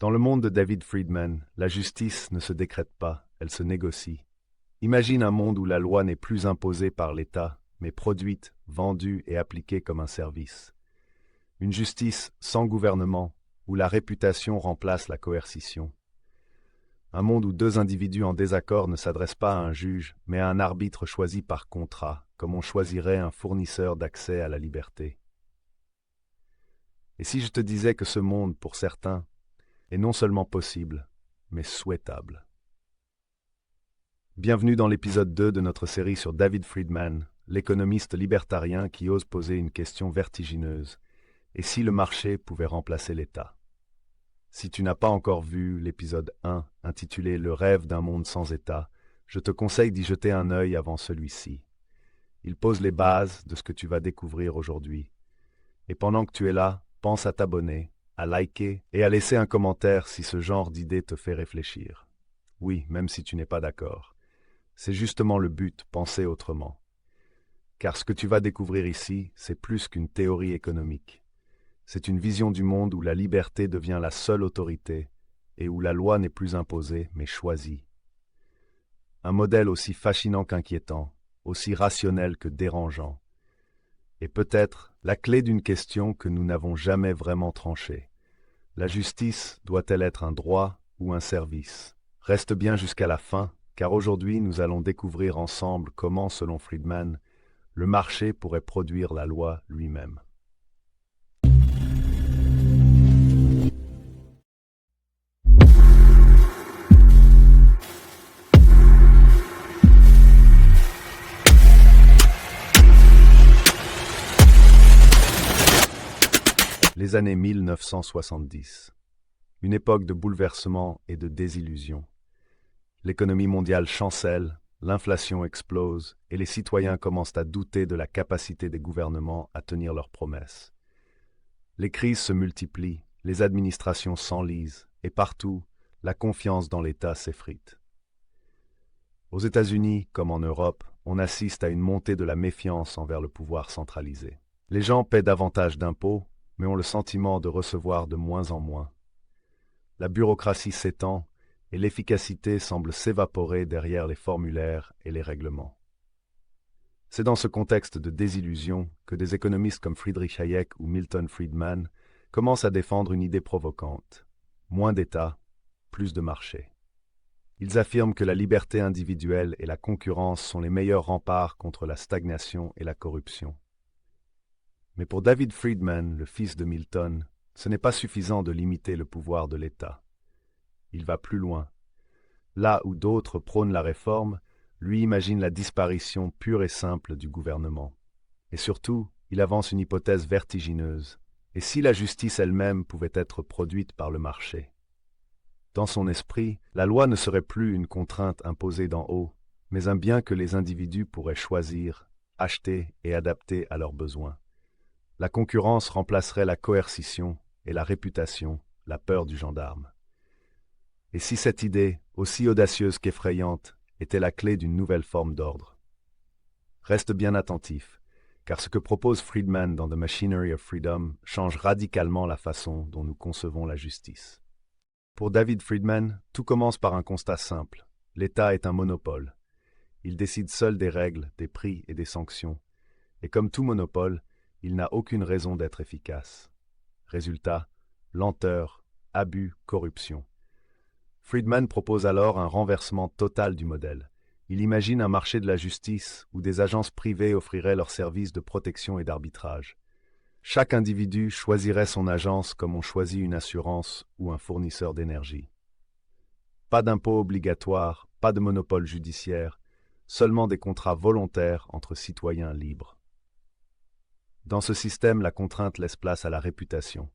Dans le monde de David Friedman, la justice ne se décrète pas, elle se négocie. Imagine un monde où la loi n'est plus imposée par l'État, mais produite, vendue et appliquée comme un service. Une justice sans gouvernement, où la réputation remplace la coercition. Un monde où deux individus en désaccord ne s'adressent pas à un juge, mais à un arbitre choisi par contrat, comme on choisirait un fournisseur d'accès à la liberté. Et si je te disais que ce monde, pour certains, est non seulement possible, mais souhaitable. Bienvenue dans l'épisode 2 de notre série sur David Friedman, l'économiste libertarien qui ose poser une question vertigineuse. Et si le marché pouvait remplacer l'État? Si tu n'as pas encore vu l'épisode 1, intitulé « Le rêve d'un monde sans État », je te conseille d'y jeter un œil avant celui-ci. Il pose les bases de ce que tu vas découvrir aujourd'hui. Et pendant que tu es là, pense à t'abonner, à liker et à laisser un commentaire si ce genre d'idée te fait réfléchir. Oui, même si tu n'es pas d'accord. C'est justement le but, penser autrement. Car ce que tu vas découvrir ici, c'est plus qu'une théorie économique. C'est une vision du monde où la liberté devient la seule autorité et où la loi n'est plus imposée, mais choisie. Un modèle aussi fascinant qu'inquiétant, aussi rationnel que dérangeant. Et peut-être la clé d'une question que nous n'avons jamais vraiment tranchée. La justice doit-elle être un droit ou un service? Reste bien jusqu'à la fin, car aujourd'hui nous allons découvrir ensemble comment, selon Friedman, le marché pourrait produire la loi lui-même. Les années 1970. Une époque de bouleversement et de désillusion. L'économie mondiale chancelle, l'inflation explose et les citoyens commencent à douter de la capacité des gouvernements à tenir leurs promesses. Les crises se multiplient, les administrations s'enlisent et partout, la confiance dans l'État s'effrite. Aux États-Unis, comme en Europe, on assiste à une montée de la méfiance envers le pouvoir centralisé. Les gens paient davantage d'impôts, mais ont le sentiment de recevoir de moins en moins. La bureaucratie s'étend et l'efficacité semble s'évaporer derrière les formulaires et les règlements. C'est dans ce contexte de désillusion que des économistes comme Friedrich Hayek ou Milton Friedman commencent à défendre une idée provocante. Moins d'État, plus de marché. Ils affirment que la liberté individuelle et la concurrence sont les meilleurs remparts contre la stagnation et la corruption. Mais pour David Friedman, le fils de Milton, ce n'est pas suffisant de limiter le pouvoir de l'État. Il va plus loin. Là où d'autres prônent la réforme, lui imagine la disparition pure et simple du gouvernement. Et surtout, il avance une hypothèse vertigineuse. Et si la justice elle-même pouvait être produite par le marché? Dans son esprit, la loi ne serait plus une contrainte imposée d'en haut, mais un bien que les individus pourraient choisir, acheter et adapter à leurs besoins. La concurrence remplacerait la coercition et la réputation, la peur du gendarme. Et si cette idée, aussi audacieuse qu'effrayante, était la clé d'une nouvelle forme d'ordre? Reste bien attentif, car ce que propose Friedman dans The Machinery of Freedom change radicalement la façon dont nous concevons la justice. Pour David Friedman, tout commence par un constat simple. L'État est un monopole. Il décide seul des règles, des prix et des sanctions. Et comme tout monopole, il n'a aucune raison d'être efficace. Résultat, lenteur, abus, corruption. Friedman propose alors un renversement total du modèle. Il imagine un marché de la justice où des agences privées offriraient leurs services de protection et d'arbitrage. Chaque individu choisirait son agence comme on choisit une assurance ou un fournisseur d'énergie. Pas d'impôts obligatoires, pas de monopole judiciaire, seulement des contrats volontaires entre citoyens libres. Dans ce système, la contrainte laisse place à la réputation.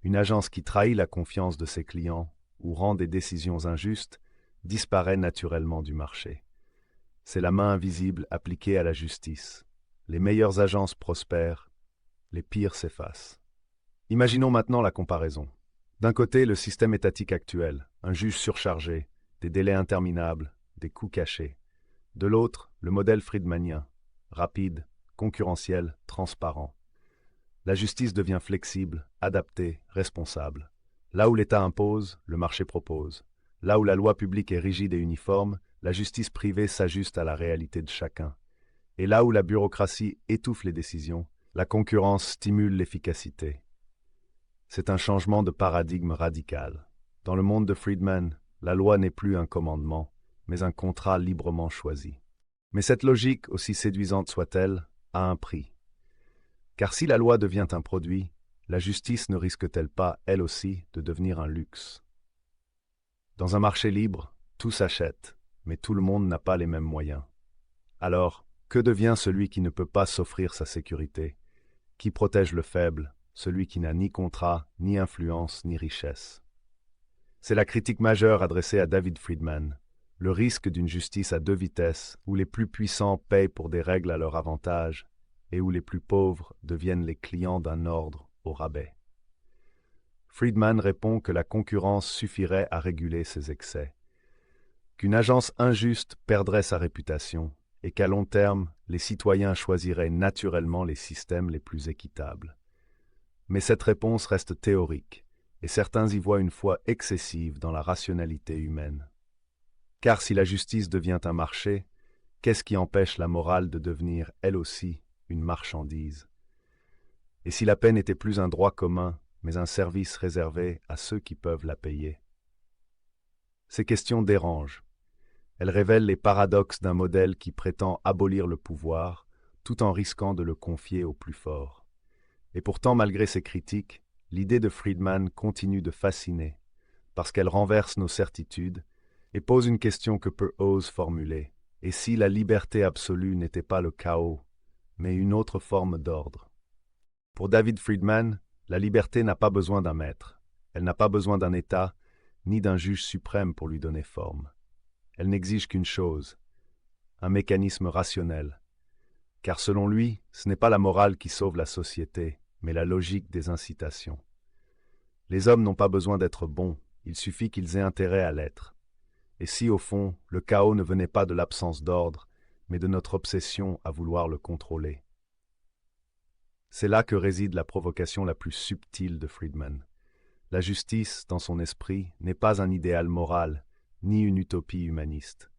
Une agence qui trahit la confiance de ses clients ou rend des décisions injustes disparaît naturellement du marché. C'est la main invisible appliquée à la justice. Les meilleures agences prospèrent, les pires s'effacent. Imaginons maintenant la comparaison. D'un côté, le système étatique actuel, un juge surchargé, des délais interminables, des coûts cachés. De l'autre, le modèle friedmanien, rapide, concurrentiel, transparent. La justice devient flexible, adaptée, responsable. Là où l'État impose, le marché propose. Là où la loi publique est rigide et uniforme, la justice privée s'ajuste à la réalité de chacun. Et là où la bureaucratie étouffe les décisions, la concurrence stimule l'efficacité. C'est un changement de paradigme radical. Dans le monde de Friedman, la loi n'est plus un commandement, mais un contrat librement choisi. Mais cette logique, aussi séduisante soit-elle, a un prix. Car si la loi devient un produit, la justice ne risque-t-elle pas, elle aussi, de devenir un luxe? Dans un marché libre, tout s'achète, mais tout le monde n'a pas les mêmes moyens. Alors, que devient celui qui ne peut pas s'offrir sa sécurité? Qui protège le faible, celui qui n'a ni contrat, ni influence, ni richesse? C'est la critique majeure adressée à David Friedman, le risque d'une justice à deux vitesses, où les plus puissants payent pour des règles à leur avantage, et où les plus pauvres deviennent les clients d'un ordre au rabais. Friedman répond que la concurrence suffirait à réguler ces excès, qu'une agence injuste perdrait sa réputation, et qu'à long terme, les citoyens choisiraient naturellement les systèmes les plus équitables. Mais cette réponse reste théorique, et certains y voient une foi excessive dans la rationalité humaine. Car si la justice devient un marché, qu'est-ce qui empêche la morale de devenir, elle aussi, une marchandise? Et si la paix n'était plus un droit commun, mais un service réservé à ceux qui peuvent la payer? Ces questions dérangent. Elles révèlent les paradoxes d'un modèle qui prétend abolir le pouvoir, tout en risquant de le confier aux plus forts. Et pourtant, malgré ces critiques, l'idée de Friedman continue de fasciner, parce qu'elle renverse nos certitudes et pose une question que peu osent formuler. Et si la liberté absolue n'était pas le chaos, mais une autre forme d'ordre? Pour David Friedman, la liberté n'a pas besoin d'un maître, elle n'a pas besoin d'un État, ni d'un juge suprême pour lui donner forme. Elle n'exige qu'une chose, un mécanisme rationnel. Car selon lui, ce n'est pas la morale qui sauve la société, mais la logique des incitations. Les hommes n'ont pas besoin d'être bons, il suffit qu'ils aient intérêt à l'être. Et si, au fond, le chaos ne venait pas de l'absence d'ordre, mais de notre obsession à vouloir le contrôler? C'est là que réside la provocation la plus subtile de Friedman. La justice, dans son esprit, n'est pas un idéal moral, ni une utopie humaniste.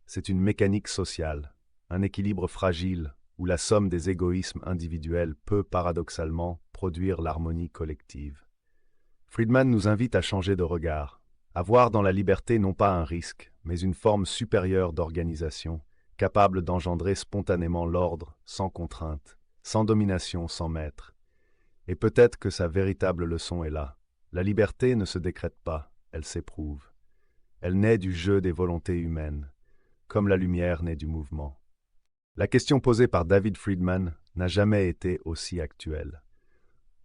C'est une mécanique sociale, un équilibre fragile, où la somme des égoïsmes individuels peut, paradoxalement, produire l'harmonie collective. Friedman nous invite à changer de regard, à voir dans la liberté non pas un risque, mais une forme supérieure d'organisation, capable d'engendrer spontanément l'ordre, sans contrainte, sans domination, sans maître. Et peut-être que sa véritable leçon est là. La liberté ne se décrète pas, elle s'éprouve. Elle naît du jeu des volontés humaines, comme la lumière naît du mouvement. La question posée par David Friedman n'a jamais été aussi actuelle.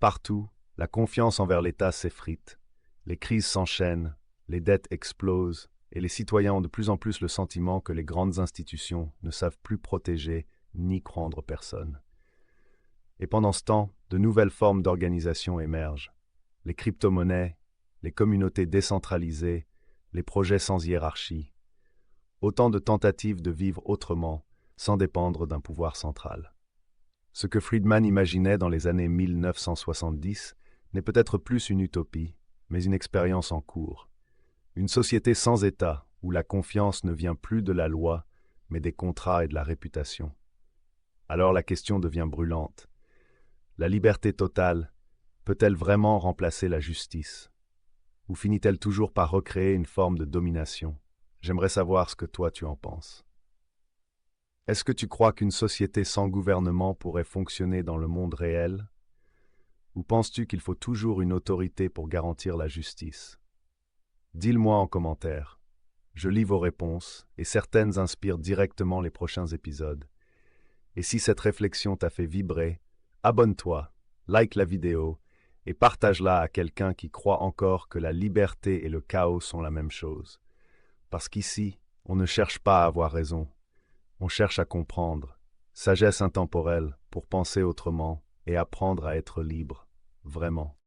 Partout, la confiance envers l'État s'effrite, les crises s'enchaînent, les dettes explosent, et les citoyens ont de plus en plus le sentiment que les grandes institutions ne savent plus protéger ni prendre personne. Et pendant ce temps, de nouvelles formes d'organisation émergent. Les crypto-monnaies, les communautés décentralisées, les projets sans hiérarchie. Autant de tentatives de vivre autrement, sans dépendre d'un pouvoir central. Ce que Friedman imaginait dans les années 1970 n'est peut-être plus une utopie, mais une expérience en cours. Une société sans État, où la confiance ne vient plus de la loi, mais des contrats et de la réputation. Alors la question devient brûlante. La liberté totale peut-elle vraiment remplacer la justice? Ou finit-elle toujours par recréer une forme de domination? J'aimerais savoir ce que toi tu en penses. Est-ce que tu crois qu'une société sans gouvernement pourrait fonctionner dans le monde réel? Ou penses-tu qu'il faut toujours une autorité pour garantir la justice? Dis-le-moi en commentaire. Je lis vos réponses et certaines inspirent directement les prochains épisodes. Et si cette réflexion t'a fait vibrer, abonne-toi, like la vidéo et partage-la à quelqu'un qui croit encore que la liberté et le chaos sont la même chose. Parce qu'ici, on ne cherche pas à avoir raison, on cherche à comprendre, sagesse intemporelle pour penser autrement et apprendre à être libre, vraiment.